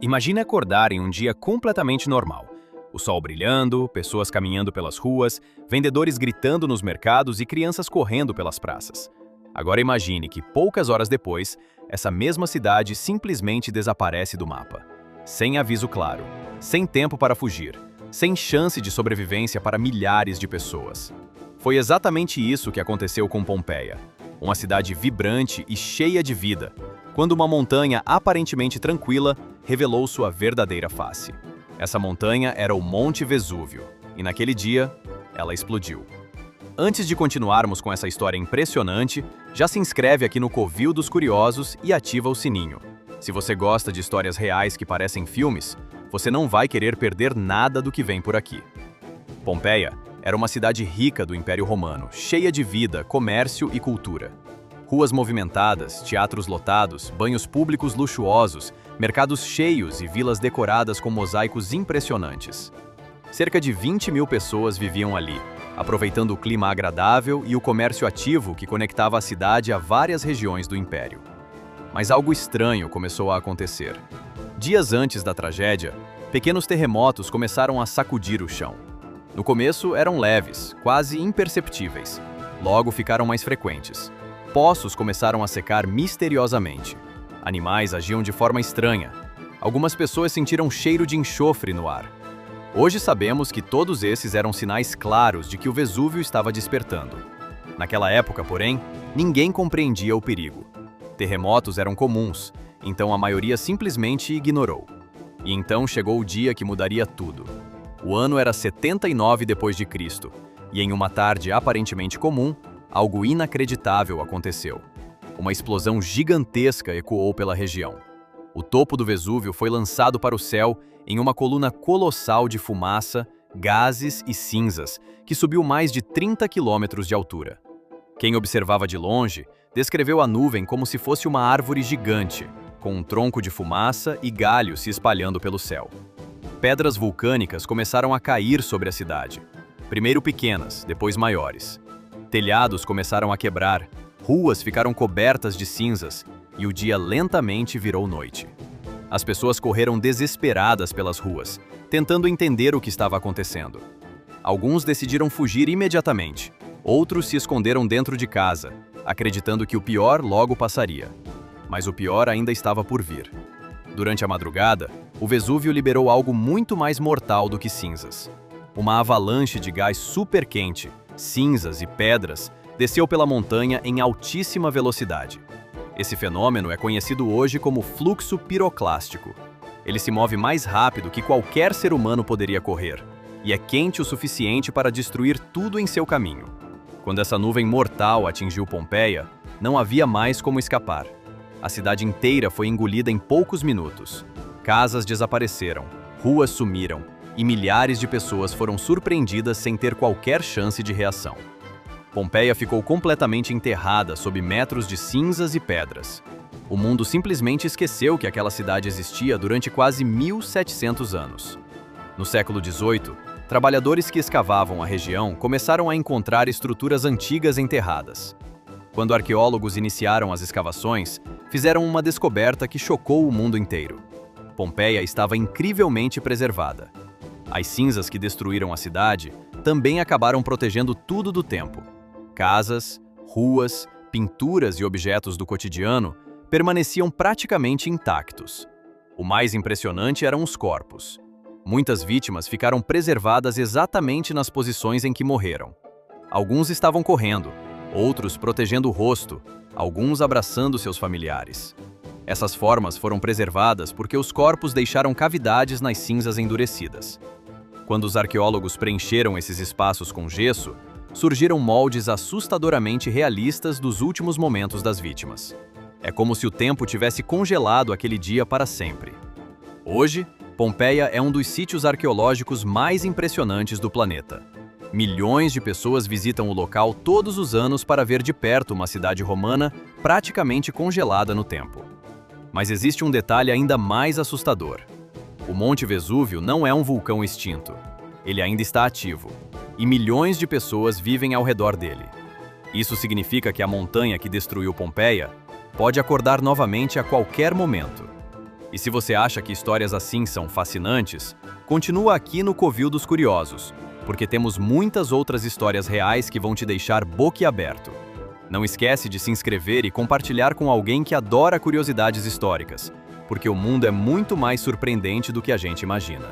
Imagine acordar em um dia completamente normal. O sol brilhando, pessoas caminhando pelas ruas, vendedores gritando nos mercados e crianças correndo pelas praças. Agora imagine que poucas horas depois, essa mesma cidade simplesmente desaparece do mapa. Sem aviso claro, sem tempo para fugir, sem chance de sobrevivência para milhares de pessoas. Foi exatamente isso que aconteceu com Pompeia. Uma cidade vibrante e cheia de vida, quando uma montanha aparentemente tranquila revelou sua verdadeira face. Essa montanha era o Monte Vesúvio, e naquele dia, ela explodiu. Antes de continuarmos com essa história impressionante, já se inscreve aqui no Covil dos Curiosos e ativa o sininho. Se você gosta de histórias reais que parecem filmes, você não vai querer perder nada do que vem por aqui. Pompeia era uma cidade rica do Império Romano, cheia de vida, comércio e cultura. Ruas movimentadas, teatros lotados, banhos públicos luxuosos, mercados cheios e vilas decoradas com mosaicos impressionantes. Cerca de 20 mil pessoas viviam ali, aproveitando o clima agradável e o comércio ativo que conectava a cidade a várias regiões do Império. Mas algo estranho começou a acontecer. Dias antes da tragédia, pequenos terremotos começaram a sacudir o chão. No começo eram leves, quase imperceptíveis. Logo ficaram mais frequentes. Poços começaram a secar misteriosamente. Animais agiam de forma estranha. Algumas pessoas sentiram cheiro de enxofre no ar. Hoje sabemos que todos esses eram sinais claros de que o Vesúvio estava despertando. Naquela época, porém, ninguém compreendia o perigo. Terremotos eram comuns, então a maioria simplesmente ignorou. E então chegou o dia que mudaria tudo. O ano era 79 d.C., e em uma tarde aparentemente comum, algo inacreditável aconteceu. Uma explosão gigantesca ecoou pela região. O topo do Vesúvio foi lançado para o céu em uma coluna colossal de fumaça, gases e cinzas, que subiu mais de 30 quilômetros de altura. Quem observava de longe descreveu a nuvem como se fosse uma árvore gigante, com um tronco de fumaça e galhos se espalhando pelo céu. Pedras vulcânicas começaram a cair sobre a cidade. Primeiro pequenas, depois maiores. Telhados começaram a quebrar, ruas ficaram cobertas de cinzas e o dia lentamente virou noite. As pessoas correram desesperadas pelas ruas, tentando entender o que estava acontecendo. Alguns decidiram fugir imediatamente, outros se esconderam dentro de casa, acreditando que o pior logo passaria. Mas o pior ainda estava por vir. Durante a madrugada, o Vesúvio liberou algo muito mais mortal do que cinzas. Uma avalanche de gás super quente, cinzas e pedras, desceu pela montanha em altíssima velocidade. Esse fenômeno é conhecido hoje como fluxo piroclástico. Ele se move mais rápido que qualquer ser humano poderia correr, e é quente o suficiente para destruir tudo em seu caminho. Quando essa nuvem mortal atingiu Pompeia, não havia mais como escapar. A cidade inteira foi engolida em poucos minutos. Casas desapareceram, ruas sumiram, e milhares de pessoas foram surpreendidas sem ter qualquer chance de reação. Pompeia ficou completamente enterrada sob metros de cinzas e pedras. O mundo simplesmente esqueceu que aquela cidade existia durante quase 1700 anos. No século XVIII, trabalhadores que escavavam a região começaram a encontrar estruturas antigas enterradas. Quando arqueólogos iniciaram as escavações, fizeram uma descoberta que chocou o mundo inteiro. Pompeia estava incrivelmente preservada. As cinzas que destruíram a cidade também acabaram protegendo tudo do tempo. Casas, ruas, pinturas e objetos do cotidiano permaneciam praticamente intactos. O mais impressionante eram os corpos. Muitas vítimas ficaram preservadas exatamente nas posições em que morreram. Alguns estavam correndo, outros protegendo o rosto, alguns abraçando seus familiares. Essas formas foram preservadas porque os corpos deixaram cavidades nas cinzas endurecidas. Quando os arqueólogos preencheram esses espaços com gesso, surgiram moldes assustadoramente realistas dos últimos momentos das vítimas. É como se o tempo tivesse congelado aquele dia para sempre. Hoje, Pompeia é um dos sítios arqueológicos mais impressionantes do planeta. Milhões de pessoas visitam o local todos os anos para ver de perto uma cidade romana praticamente congelada no tempo. Mas existe um detalhe ainda mais assustador. O Monte Vesúvio não é um vulcão extinto. Ele ainda está ativo, e milhões de pessoas vivem ao redor dele. Isso significa que a montanha que destruiu Pompeia pode acordar novamente a qualquer momento. E se você acha que histórias assim são fascinantes, continua aqui no Covil dos Curiosos, porque temos muitas outras histórias reais que vão te deixar boquiaberto. Não esquece de se inscrever e compartilhar com alguém que adora curiosidades históricas, porque o mundo é muito mais surpreendente do que a gente imagina.